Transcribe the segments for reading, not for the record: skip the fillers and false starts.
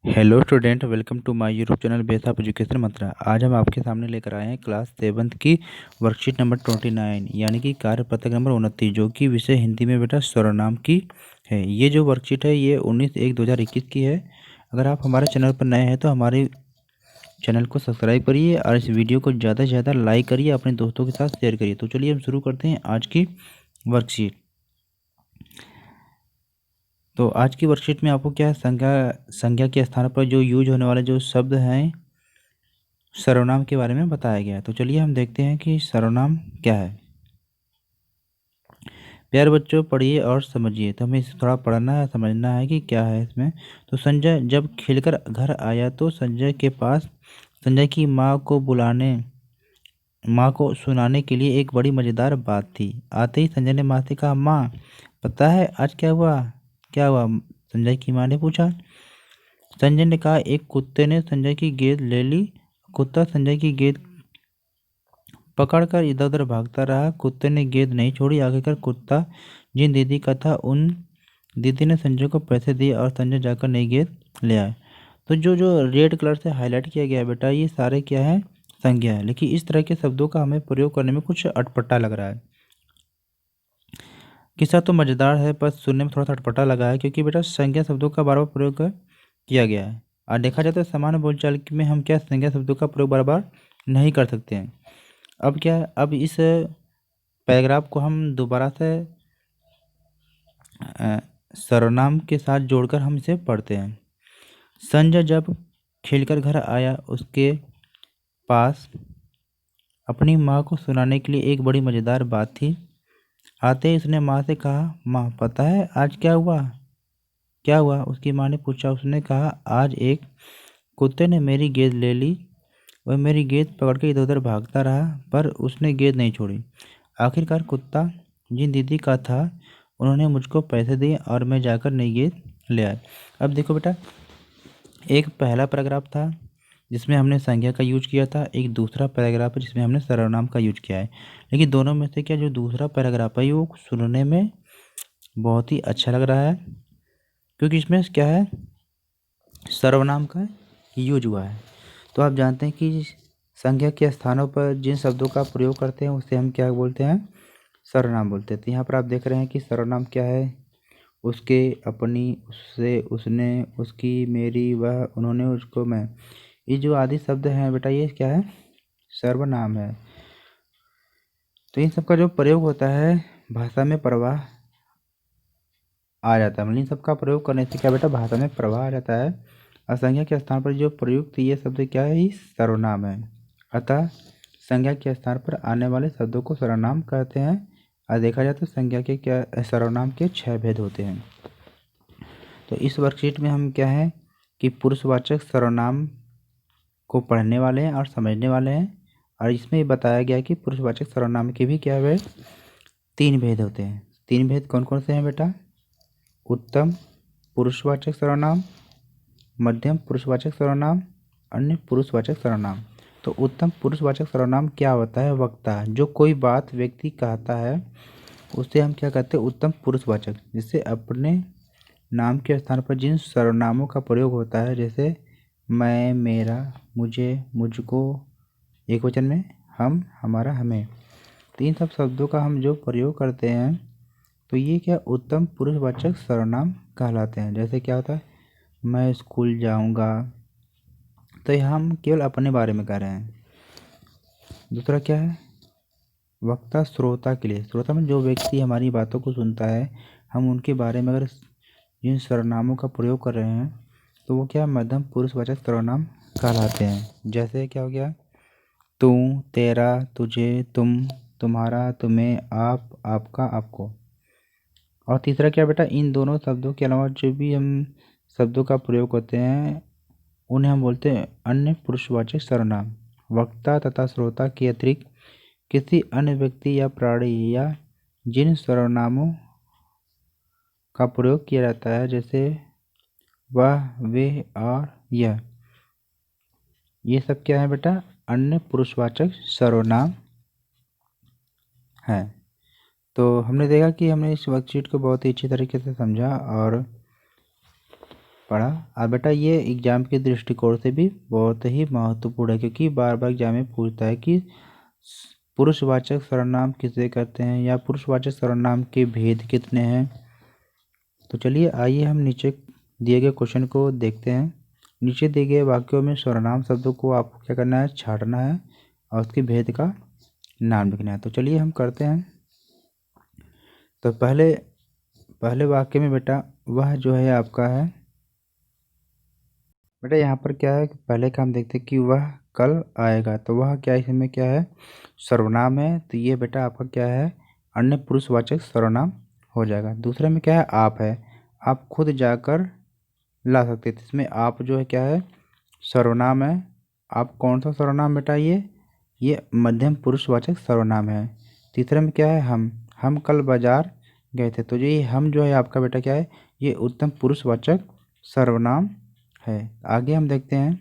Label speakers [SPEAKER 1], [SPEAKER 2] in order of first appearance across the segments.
[SPEAKER 1] Hello student, welcome to my YouTube channel base of education Mantra. आज हम आपके सामने लेकर आए हैं क्लास 7th की वर्कशीट नंबर 29 यानी कि कार्यपत्रक नंबर 29, जो कि विषय हिंदी में बेटा सर्वनाम की है। ये जो वर्कशीट है ये 19/1/2021 की है। अगर आप हमारे चैनल पर नए हैं तो हमारे चैनल को सब्सक्राइब करिए और इस वीडियो को ज़्यादा से ज़्यादा लाइक करिए, अपने दोस्तों के साथ शेयर करिए। तो चलिए हम शुरू करते हैं आज की वर्कशीट। तो आज की वर्कशीट में आपको क्या है, संज्ञा के स्थान पर जो यूज होने वाले जो शब्द हैं सर्वनाम के बारे में बताया गया है। तो चलिए हम देखते हैं कि सर्वनाम क्या है। प्यारे बच्चों, पढ़िए और समझिए। तो हमें इसे थोड़ा पढ़ना है, समझना है कि क्या है इसमें। तो संजय जब खेलकर घर आया तो संजय के पास संजय की माँ को सुनाने के लिए एक बड़ी मज़ेदार बात थी। आते ही संजय ने माँ से कहा, माँ पता है आज क्या हुआ? क्या हुआ? संजय की माँ ने पूछा। संजय ने कहा, एक कुत्ते ने संजय की गेंद ले ली। कुत्ता संजय की गेंद पकड़कर इधर उधर भागता रहा। कुत्ते ने गेंद नहीं छोड़ी। आखिरकार कुत्ता जिन दीदी का था उन दीदी ने संजय को पैसे दिए और संजय जाकर नई गेंद ले आए। तो जो जो रेड कलर से हाईलाइट किया गया है बेटा, ये सारे क्या है, संज्ञा है। लेकिन इस तरह के शब्दों का हमें प्रयोग करने में कुछ अटपटा लग रहा है। किस्सा तो मज़ेदार है, पर सुनने में थोड़ा सा अटपटा लगा है, क्योंकि बेटा संज्ञा शब्दों का बार बार प्रयोग किया गया है। और देखा जाए तो सामान्य बोलचाल में हम क्या संज्ञा शब्दों का प्रयोग बार बार नहीं कर सकते हैं। अब क्या है, अब इस पैराग्राफ को हम दोबारा से सर्वनाम के साथ जोड़कर हम इसे पढ़ते हैं। संजय जब खेलकर घर आया उसके पास अपनी माँ को सुनाने के लिए एक बड़ी मज़ेदार बात थी। आते ही उसने माँ से कहा, माँ पता है आज क्या हुआ? क्या हुआ? उसकी माँ ने पूछा। उसने कहा, आज एक कुत्ते ने मेरी गेंद ले ली। वह मेरी गेंद पकड़ के इधर उधर भागता रहा, पर उसने गेंद नहीं छोड़ी। आखिरकार कुत्ता जिन दीदी का था उन्होंने मुझको पैसे दिए और मैं जाकर नई गेंद ले आया। अब देखो बेटा, एक पहला पैराग्राफ था जिसमें हमने संज्ञा का यूज किया था, एक दूसरा पैराग्राफ है जिसमें हमने सर्वनाम का यूज किया है। लेकिन दोनों में से क्या जो दूसरा पैराग्राफ है वो सुनने में बहुत ही अच्छा लग रहा है, क्योंकि इसमें क्या है, सर्वनाम का यूज हुआ है। तो आप जानते हैं कि संज्ञा के स्थानों पर जिन शब्दों का प्रयोग करते हैं उसे हम क्या बोलते हैं, सर्वनाम बोलते हैं। तो यहाँ पर आप देख रहे हैं कि सर्वनाम क्या है, उसके, अपनी, उससे, उसने, उसकी, मेरी, वह, उन्होंने, उसको, मैं। ये जो आदि शब्द हैं बेटा, ये क्या है, सर्वनाम है। तो इन सब का जो प्रयोग होता है भाषा में प्रवाह आ जाता है। मतलब इन सब का प्रयोग करने से क्या बेटा, भाषा में प्रवाह आ जाता है। और संज्ञा के स्थान पर जो प्रयुक्त ये शब्द क्या है, ये सर्वनाम है। अतः संज्ञा के स्थान पर आने वाले शब्दों को सर्वनाम कहते हैं। और देखा जाए तो संज्ञा के क्या, सर्वनाम के 6 भेद होते हैं। तो इस वर्कशीट में हम क्या है कि पुरुषवाचक सर्वनाम को पढ़ने वाले हैं और समझने वाले हैं। और इसमें ये बताया गया है कि पुरुषवाचक सर्वनाम के भी क्या है, 3 भेद होते हैं। 3 भेद कौन कौन से हैं बेटा? उत्तम पुरुषवाचक सर्वनाम, मध्यम पुरुषवाचक सर्वनाम, अन्य पुरुषवाचक सर्वनाम। तो उत्तम पुरुषवाचक सर्वनाम क्या होता है? वक्ता, जो कोई बात व्यक्ति कहता है उसे हम क्या कहते हैं, उत्तम पुरुषवाचक। जिससे अपने नाम के स्थान पर जिन सर्वनामों का प्रयोग होता है, जैसे मैं, मेरा, मुझे, मुझको, एक वचन में हम, हमारा, हमें, तो इन सब शब्दों का हम जो प्रयोग करते हैं तो ये क्या, उत्तम पुरुषवाचक सर्वनाम कहलाते हैं। जैसे क्या होता है, मैं स्कूल जाऊंगा, तो यहाँ हम केवल अपने बारे में कह रहे हैं। दूसरा क्या है, वक्ता श्रोता के लिए, श्रोता में जो व्यक्ति हमारी बातों को सुनता है, हम उनके बारे में अगर जिन सर्वनामों का प्रयोग कर रहे हैं तो वो क्या, मध्यम पुरुषवाचक सर्वनाम कहलाते हैं। जैसे क्या हो गया, तू, तेरा, तुझे, तुम, तुम्हारा, तुम्हें, आप, आपका, आपको। और तीसरा क्या बेटा, इन दोनों शब्दों के अलावा जो भी हम शब्दों का प्रयोग करते हैं उन्हें हम बोलते हैं अन्य पुरुषवाचक सर्वनाम। वक्ता तथा श्रोता के अतिरिक्त किसी अन्य व्यक्ति या प्राणी या जिन सर्वनामों का प्रयोग किया जाता है, जैसे वह, वे और यह, ये सब क्या है बेटा, अन्य पुरुषवाचक सर्वनाम है। तो हमने देखा कि हमने इस वर्कशीट को बहुत ही अच्छी तरीके से समझा और पढ़ा। और बेटा ये एग्जाम के दृष्टिकोण से भी बहुत ही महत्वपूर्ण है, क्योंकि बार बार एग्जाम में पूछता है कि पुरुषवाचक सर्वनाम किसे कहते हैं या पुरुषवाचक सर्वनाम के भेद कितने हैं। तो चलिए आइए हम नीचे दिए गए क्वेश्चन को देखते हैं। नीचे दिए गए वाक्यों में सर्वनाम शब्दों को आपको क्या करना है, छांटना है और उसके भेद का नाम लिखना है। तो चलिए हम करते हैं। तो पहले वाक्य में बेटा वह जो है आपका है, बेटा यहाँ पर क्या है, पहले का हम देखते हैं कि वह कल आएगा। तो वह क्या इसमें क्या है, सर्वनाम है। तो ये बेटा आपका क्या है, अन्य पुरुषवाचक सर्वनाम हो जाएगा। दूसरे में क्या है, आप है, आप खुद जाकर ला सकते थे। इसमें आप जो है क्या है, सर्वनाम है। आप कौन सा सर्वनाम बेटा, ये मध्यम पुरुषवाचक सर्वनाम है। तीसरे में क्या है, हम कल बाजार गए थे। तो ये हम जो है आपका बेटा क्या है, ये उत्तम पुरुषवाचक सर्वनाम है। आगे हम देखते हैं।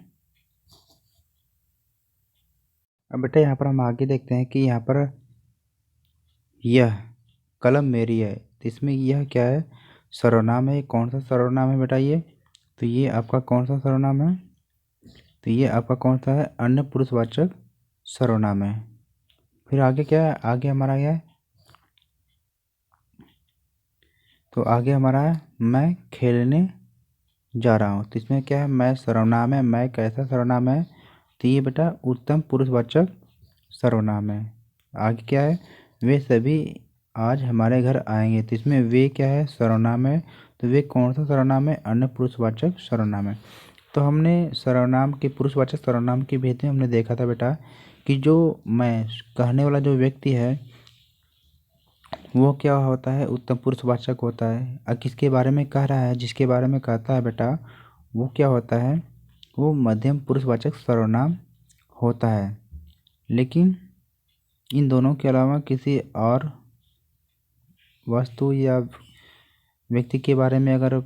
[SPEAKER 1] अब बेटा यहाँ पर हम आगे देखते हैं कि यहाँ पर यह कलम मेरी है। तो इसमें यह क्या है, सर्वनाम है। कौन सा सर्वनाम है बेटा ये, तो ये आपका कौन सा सर्वनाम है, तो ये आपका कौन सा है, अन्य पुरुषवाचक सर्वनाम है। फिर आगे क्या है, आगे हमारा क्या है, तो आगे हमारा है मैं खेलने जा रहा हूँ। तो इसमें क्या है, मैं सर्वनाम है। मैं कैसा सर्वनाम है, तो ये बेटा उत्तम पुरुषवाचक सर्वनाम है। आगे क्या है, वे सभी आज हमारे घर आएंगे। तो इसमें वे क्या है, सर्वनाम है। तो वे कौन सा सर्वनाम है, अन्य पुरुषवाचक सर्वनाम है। तो हमने सर्वनाम के पुरुषवाचक सर्वनाम के भेद में हमने देखा था बेटा कि जो मैं कहने वाला जो व्यक्ति है वो क्या होता है, उत्तम पुरुषवाचक होता है। और किसके बारे में कह रहा है, जिसके बारे में कहता है बेटा वो क्या होता है, वो मध्यम पुरुषवाचक सर्वनाम होता है। लेकिन इन दोनों के अलावा किसी और वस्तु या व्यक्ति के बारे में अगर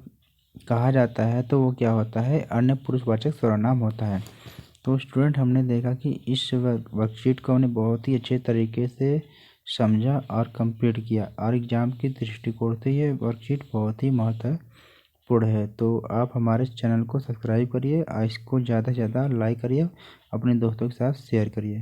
[SPEAKER 1] कहा जाता है तो वो क्या होता है, अन्य पुरुषवाचक सर्वनाम होता है। तो स्टूडेंट हमने देखा कि इस वर्कशीट को हमने बहुत ही अच्छे तरीके से समझा और कंप्लीट किया, और एग्ज़ाम के दृष्टिकोण से ये वर्कशीट बहुत ही महत्वपूर्ण है। तो आप हमारे चैनल को सब्सक्राइब करिए और इसको ज़्यादा से ज़्यादा लाइक करिए, अपने दोस्तों के साथ शेयर करिए।